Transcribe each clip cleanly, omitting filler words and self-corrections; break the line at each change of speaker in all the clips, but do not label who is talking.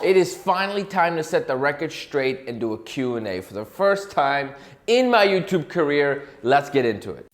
It is finally time to set the record straight and do a Q&A. For the first time in my YouTube career, let's get into it.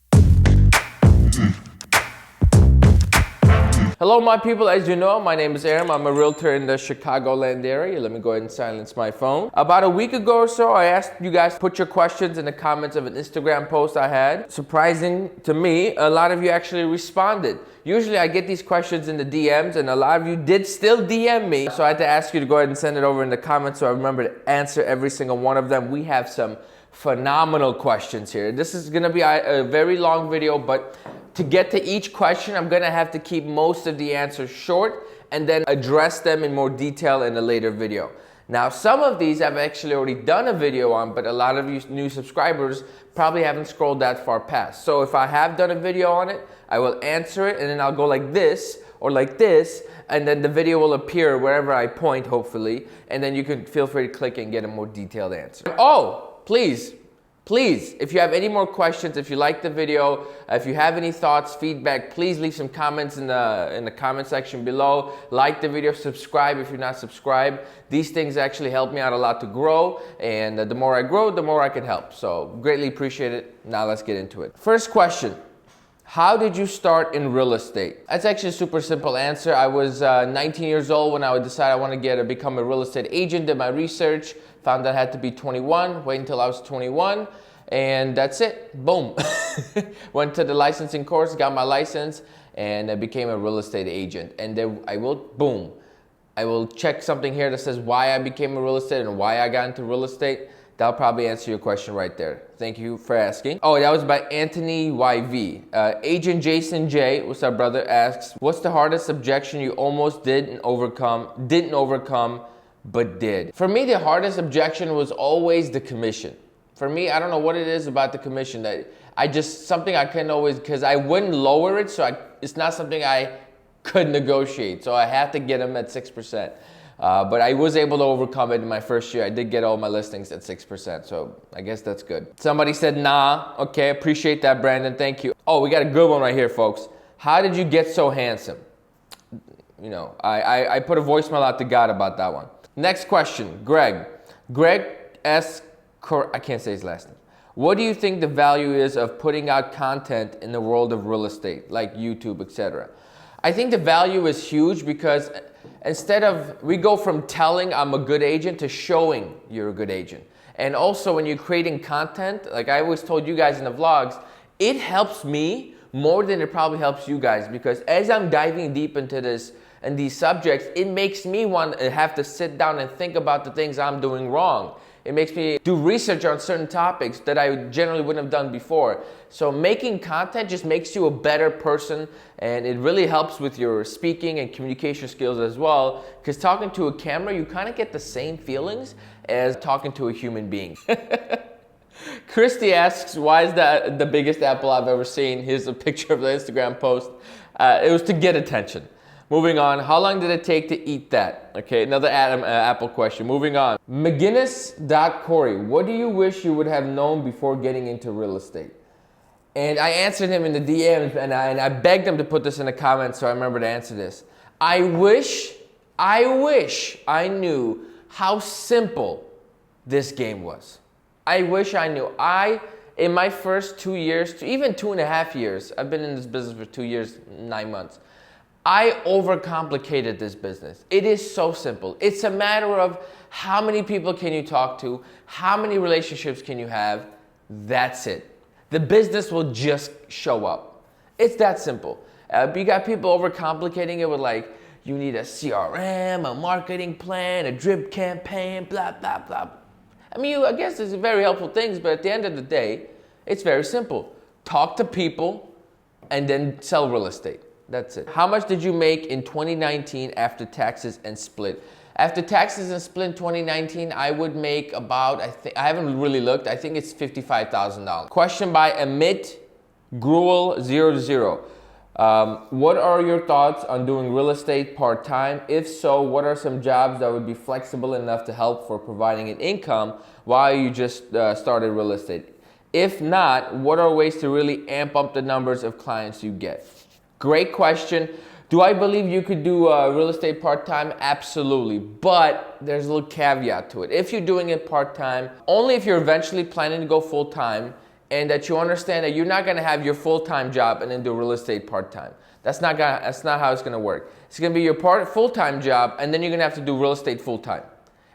Hello my people, as you know, my name is Aaron. I'm a realtor in the Chicagoland area. Let me go ahead and silence my phone. About a week ago or so, I asked you guys to put your questions in the comments of an Instagram post I had. Surprising to me, a lot of you actually responded. Usually I get these questions in the DMs and a lot of you did still DM me. So I had to ask you to go ahead and send it over in the comments so I remember to answer every single one of them. We have some phenomenal questions here. This is gonna be a very long video, but to get to each question, I'm gonna have to keep most of the answers short and then address them in more detail in a later video. Now, some of these I've actually already done a video on, but a lot of you new subscribers probably haven't scrolled that far past. So if I have done a video on it, I will answer it and then I'll go like this or like this, and then the video will appear wherever I point, hopefully, and then you can feel free to click and get a more detailed answer. Oh, please, if you have any more questions, if you like the video, if you have any thoughts, feedback, please leave some comments in the comment section below. Like the video, subscribe if you're not subscribed. These things actually help me out a lot to grow, and the more I grow, the more I can help. So greatly appreciate it. Now let's get into it. First question. How did you start in real estate? That's actually a super simple answer. I was 19 years old when I would decide I want to become a real estate agent. Did my research, found that I had to be 21, wait until I was 21, and that's it. Boom. Went to the licensing course, got my license, and I became a real estate agent. And then I will check something here that says why I became a real estate and why I got into real estate. That'll probably answer your question right there. Thank you for asking. Oh, that was by Anthony YV. Agent Jason J, what's up brother, asks, what's the hardest objection you almost didn't overcome, but did? For me, the hardest objection was always the commission. For me, I don't know what it is about the commission that something I couldn't always, because I wouldn't lower it, so it's not something I could negotiate. So I had to get them at 6%. But I was able to overcome it in my first year. I did get all my listings at 6%, so I guess that's good. Somebody said, nah. Okay, appreciate that, Brandon. Thank you. Oh, we got a good one right here, folks. How did you get so handsome? You know, I put a voicemail out to God about that one. Next question, Greg. Greg asks, I can't say his last name. What do you think the value is of putting out content in the world of real estate, like YouTube, etc.? I think the value is huge because we go from telling I'm a good agent to showing you're a good agent. And also when you're creating content, like I always told you guys in the vlogs, it helps me more than it probably helps you guys, because as I'm diving deep into this and these subjects, it makes me want to have to sit down and think about the things I'm doing wrong. It makes me do research on certain topics that I generally wouldn't have done before. So making content just makes you a better person, and it really helps with your speaking and communication skills as well, because talking to a camera, you kind of get the same feelings as talking to a human being. Christy asks, why is that the biggest apple I've ever seen? Here's a picture of the Instagram post. It was to get attention. Moving on, how long did it take to eat that? Okay, another Apple question. Moving on. McGinnis.Corey, what do you wish you would have known before getting into real estate? And I answered him in the DMs, and I begged him to put this in the comments so I remember to answer this. I wish I knew how simple this game was. I wish I knew. In my first 2 years, even 2.5 years, I've been in this business for 2 years, 9 months. I overcomplicated this business. It is so simple. It's a matter of how many people can you talk to, how many relationships can you have, that's it. The business will just show up. It's that simple. You got people overcomplicating it with like, you need a CRM, a marketing plan, a drip campaign, blah, blah, blah. I mean, I guess it's very helpful things, but at the end of the day, it's very simple. Talk to people and then sell real estate. That's it. How much did you make in 2019 after taxes and split? After taxes and split in 2019, I would make about, I haven't really looked, I think it's $55,000. Question by Amit Gruel00. What are your thoughts on doing real estate part-time? If so, what are some jobs that would be flexible enough to help for providing an income while you just started real estate? If not, what are ways to really amp up the numbers of clients you get? Great question. Do I believe you could do real estate part-time? Absolutely, but there's a little caveat to it. If you're doing it part-time, only if you're eventually planning to go full-time, and that you understand that you're not gonna have your full-time job and then do real estate part-time. That's not how it's gonna work. It's gonna be your full-time job, and then you're gonna have to do real estate full-time.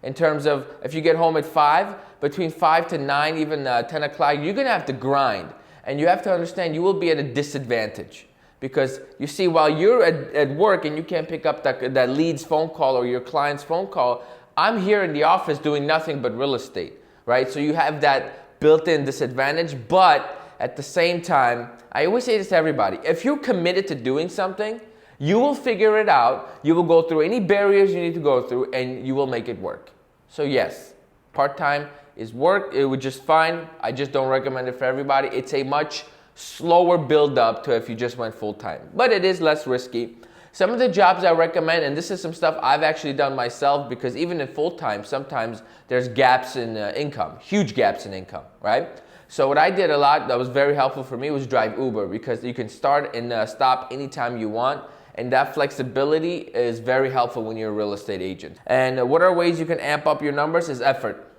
In terms of if you get home at 5, between 5 to 9, even 10 o'clock, you're gonna have to grind. And you have to understand you will be at a disadvantage. Because you see, while you're at work and you can't pick up that lead's phone call or your client's phone call, I'm here in the office doing nothing but real estate, right? So you have that built-in disadvantage, but at the same time, I always say this to everybody, if you're committed to doing something, you will figure it out, you will go through any barriers you need to go through, and you will make it work. So yes, part-time is work, it would just fine. I just don't recommend it for everybody. It's a much slower build up to if you just went full time, but it is less risky. Some of the jobs I recommend, and this is some stuff I've actually done myself, because even in full time, sometimes there's gaps in income, huge gaps in income, right? So what I did a lot that was very helpful for me was drive Uber, because you can start and stop anytime you want. And that flexibility is very helpful when you're a real estate agent. And what are ways you can amp up your numbers is effort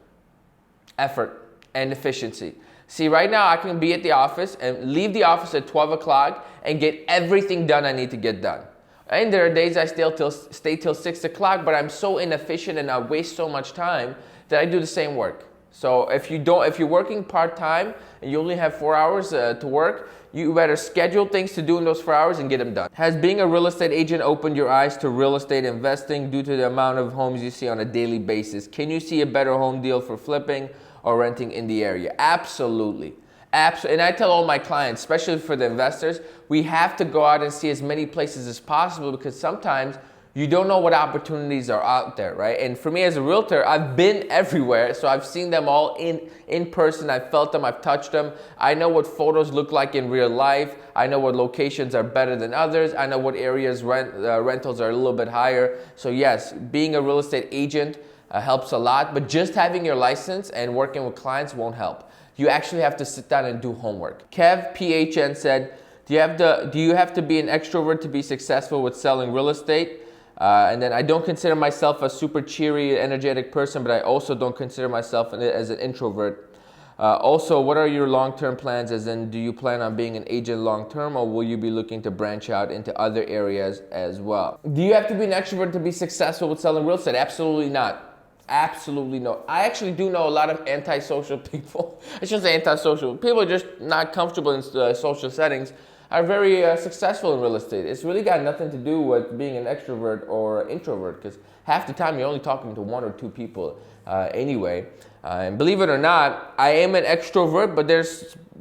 and efficiency. See, right now I can be at the office and leave the office at 12 o'clock and get everything done I need to get done. And there are days I stay till 6 o'clock, but I'm so inefficient and I waste so much time that I do the same work. So if you're working part-time and you only have 4 hours to work, you better schedule things to do in those 4 hours and get them done. Has being a real estate agent opened your eyes to real estate investing due to the amount of homes you see on a daily basis? Can you see a better home deal for flipping or renting in the area? Absolutely. And I tell all my clients, especially for the investors, we have to go out and see as many places as possible, because sometimes you don't know what opportunities are out there, right? And for me as a realtor, I've been everywhere, so I've seen them all in person. I've felt them, I've touched them. I know what photos look like in real life. I know what locations are better than others. I know what areas rentals are a little bit higher. So yes, being a real estate agent helps a lot, but just having your license and working with clients won't help. You actually have to sit down and do homework. Kev PHN said, do you have to be an extrovert to be successful with selling real estate? And then I don't consider myself a super cheery, energetic person, but I also don't consider myself as an introvert. Also, what are your long-term plans? As in, do you plan on being an agent long-term, or will you be looking to branch out into other areas as well? Do you have to be an extrovert to be successful with selling real estate? Absolutely not. Absolutely no. I actually do know a lot of antisocial people. I shouldn't say antisocial. People are just not comfortable in social settings, are very successful in real estate. It's really got nothing to do with being an extrovert or introvert, because half the time you're only talking to 1 or 2 people anyway. And believe it or not, I am an extrovert, but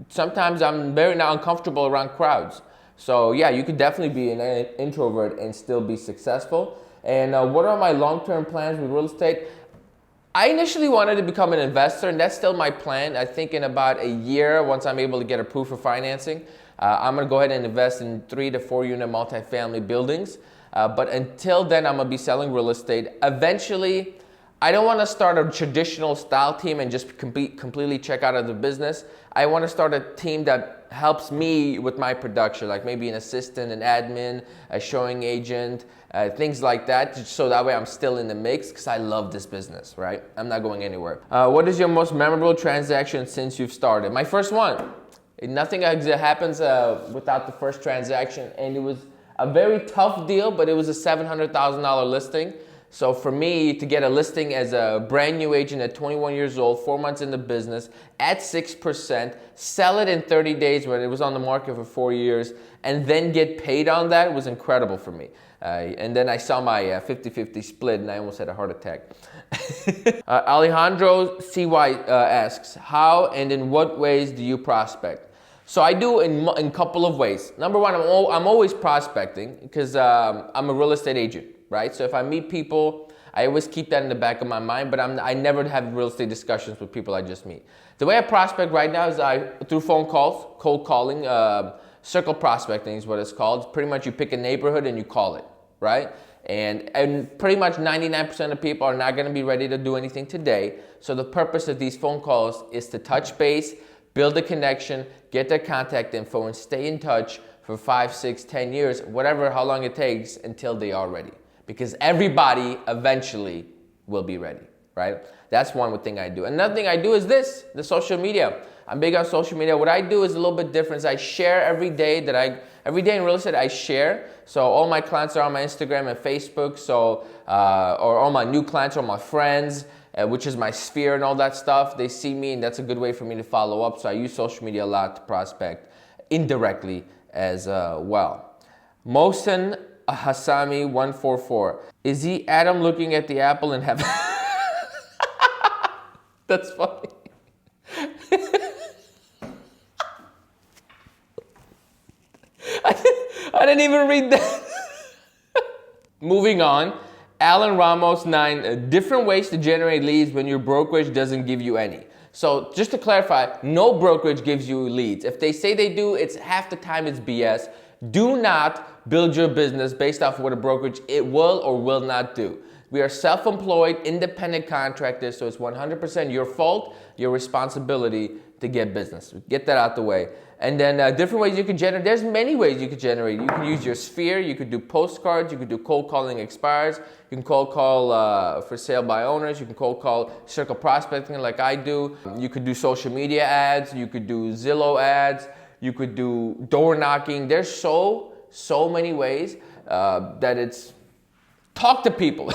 sometimes I'm very uncomfortable around crowds. So yeah, you could definitely be an introvert and still be successful. And what are my long-term plans with real estate? I initially wanted to become an investor, and that's still my plan. I think in about a year, once I'm able to get approved for financing, I'm gonna go ahead and invest in 3 to 4 unit multifamily buildings. But until then, I'm gonna be selling real estate. Eventually, I don't wanna start a traditional style team and just completely check out of the business. I wanna start a team that helps me with my production, like maybe an assistant, an admin, a showing agent, things like that, so that way I'm still in the mix, because I love this business, right? I'm not going anywhere. What is your most memorable transaction since you've started? My first one. Nothing happens without the first transaction, and it was a very tough deal, but it was a $700,000 listing. So for me to get a listing as a brand new agent at 21 years old, 4 months in the business, at 6%, sell it in 30 days when it was on the market for 4 years, and then get paid on that was incredible for me. And then I saw my 50-50 split, and I almost had a heart attack. Alejandro CY asks, how and in what ways do you prospect? So I do in a couple of ways. Number one, I'm always prospecting, because I'm a real estate agent, right? So if I meet people, I always keep that in the back of my mind, but I never have real estate discussions with people I just meet. The way I prospect right now is through phone calls, cold calling, circle prospecting is what it's called. Pretty much you pick a neighborhood and you call it, right? And pretty much 99% of people are not gonna be ready to do anything today. So the purpose of these phone calls is to touch base, build a connection, get their contact info, and stay in touch for 5, 6, 10 years, whatever, how long it takes until they are ready. Because everybody eventually will be ready, right? That's one thing I do. Another thing I do is this, the social media. I'm big on social media. What I do is a little bit different. I share every day in real estate I share. So all my clients are on my Instagram and Facebook. So, or all my new clients are my friends, which is my sphere and all that stuff. They see me and that's a good way for me to follow up. So I use social media a lot to prospect indirectly as well. Mohsen Hassami 144. Is he Adam looking at the apple in heaven? That's funny. I didn't even read that. Moving on. Alan Ramos 9. Different ways to generate leads when your brokerage doesn't give you any. So just to clarify, no brokerage gives you leads. If they say they do, it's half the time it's BS. Do not build your business based off of what a brokerage it will or will not do. We are self-employed, independent contractors, so it's 100% your fault, your responsibility to get business. Get that out the way. And then different ways you can generate. There's many ways you can generate. You can use your sphere. You could do postcards. You could do cold calling expires. You can cold call for sale by owners. You can cold call circle prospecting like I do. You could do social media ads. You could do Zillow ads. You could do door knocking. There's so many ways that it's talk to people.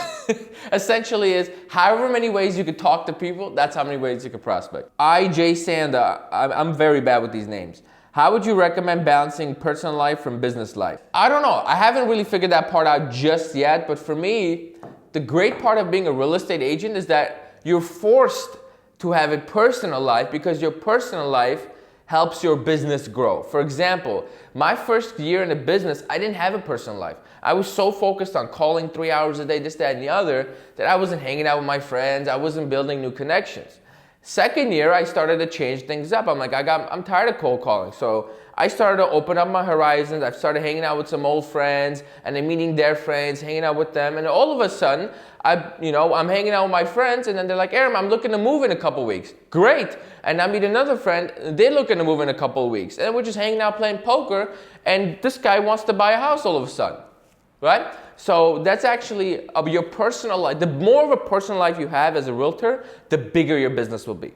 Essentially is however many ways you could talk to people, that's how many ways you could prospect. IJ Sanda, I'm very bad with these names. How would you recommend balancing personal life from business life? I don't know. I haven't really figured that part out just yet, but for me, the great part of being a real estate agent is that you're forced to have a personal life because your personal life helps your business grow. For example, my first year in the business, I didn't have a personal life. I was so focused on calling 3 hours a day, this, that, and the other, that I wasn't hanging out with my friends. I wasn't building new connections. Second year, I started to change things up. I'm like, I'm tired of cold calling. So I started to open up my horizons. I started hanging out with some old friends and then meeting their friends, hanging out with them. And all of a sudden, I'm hanging out with my friends and then they're like, Aram, I'm looking to move in a couple weeks. Great. And I meet another friend, they're looking to move in a couple of weeks. And we're just hanging out playing poker and this guy wants to buy a house all of a sudden. Right? So that's actually your personal life. The more of a personal life you have as a realtor, the bigger your business will be.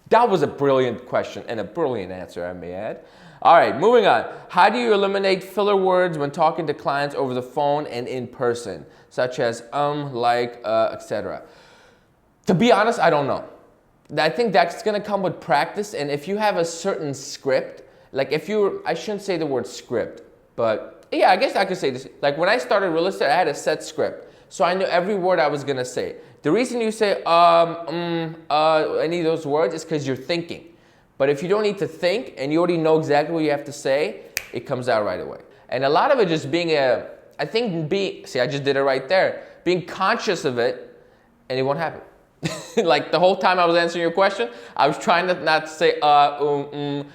That was a brilliant question and a brilliant answer, I may add. All right, moving on. How do you eliminate filler words when talking to clients over the phone and in person, such as like, etc.? To be honest, I don't know. I think that's going to come with practice. And if you have a certain script, like I shouldn't say the word script, but yeah, I guess I could say this. Like when I started real estate, I had a set script. So I knew every word I was going to say. The reason you say any of those words is because you're thinking. But if you don't need to think and you already know exactly what you have to say, it comes out right away. And a lot of it just being I just did it right there. Being conscious of it and it won't happen. Like the whole time I was answering your question, I was trying not to say and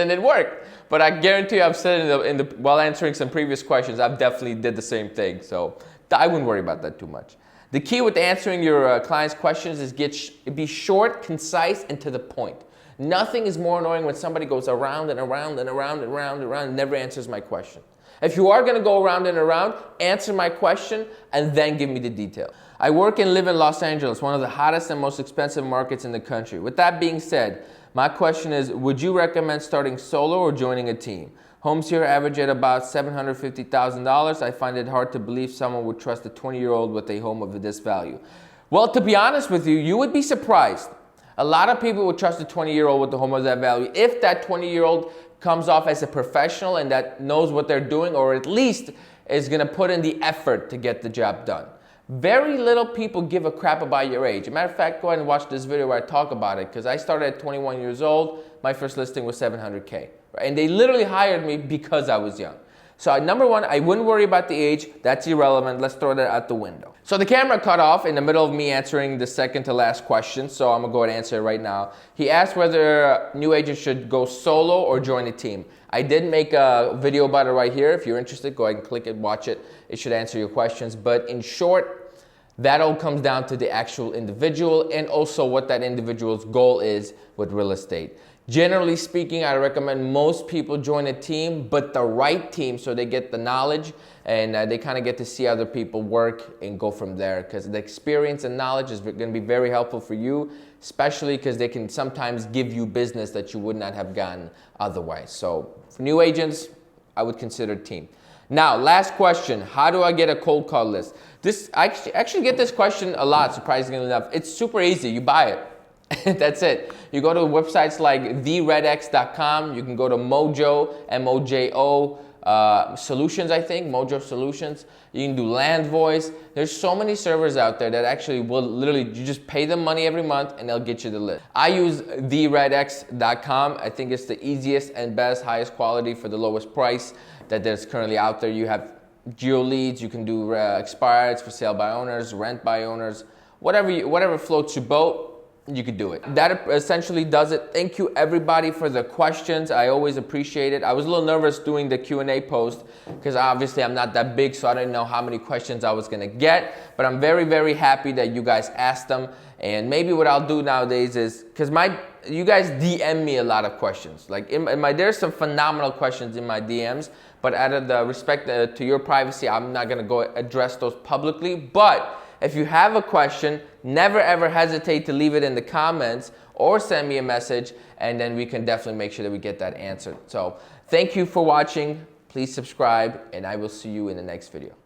then it worked. But I guarantee you I've said it while answering some previous questions, I've definitely did the same thing. So I wouldn't worry about that too much. The key with answering your clients' questions is be short, concise, and to the point. Nothing is more annoying when somebody goes around and around and around and around and around and never answers my question. If you are going to go around and around, answer my question and then give me the detail. I work and live in Los Angeles, one of the hottest and most expensive markets in the country. With that being said, my question is, would you recommend starting solo or joining a team? Homes here average at about $750,000. I find it hard to believe someone would trust a 20-year-old with a home of this value. Well, to be honest with you, you would be surprised. A lot of people would trust a 20-year-old with the home of that value if that 20-year-old comes off as a professional and that knows what they're doing, or at least is going to put in the effort to get the job done. Very little people give a crap about your age. As a matter of fact, go ahead and watch this video where I talk about it, because I started at 21 years old. My first listing was $700K. Right? And they literally hired me because I was young. So number one, I wouldn't worry about the age. That's irrelevant. Let's throw that out the window. So the camera cut off in the middle of me answering the second to last question. So I'm going to go ahead and answer it right now. He asked whether new agents should go solo or join a team. I did make a video about it right here. If you're interested, go ahead and click it, watch it. It should answer your questions. But in short, that all comes down to the actual individual and also what that individual's goal is with real estate. Generally speaking, I recommend most people join a team, but the right team, so they get the knowledge and they kind of get to see other people work and go from there, because the experience and knowledge is going to be very helpful for you, especially because they can sometimes give you business that you would not have gotten otherwise. So for new agents, I would consider team. Now, last question, how do I get a cold call list? I actually get this question a lot, surprisingly enough. It's super easy, you buy it. That's it. You go to websites like theredx.com, you can go to Mojo, M-O-J-O, Solutions, I think, Mojo Solutions. You can do Land Voice. There's so many servers out there that actually will literally, you just pay them money every month and they'll get you the list. I use theredx.com. I think it's the easiest and best, highest quality for the lowest price that there's currently out there. You have geo leads, you can do expireds for sale by owners, rent by owners, whatever floats your boat, you could do it. That essentially does it. Thank you everybody for the questions. I always appreciate it. I was a little nervous doing the Q&A post because obviously I'm not that big, so I didn't know how many questions I was gonna get, but I'm very, very happy that you guys asked them. And maybe what I'll do nowadays is, because you guys DM me a lot of questions. Like there's some phenomenal questions in my DMs, but out of the respect to your privacy, I'm not gonna go address those publicly. But if you have a question, never ever hesitate to leave it in the comments or send me a message, and then we can definitely make sure that we get that answered. So thank you for watching. Please subscribe, and I will see you in the next video.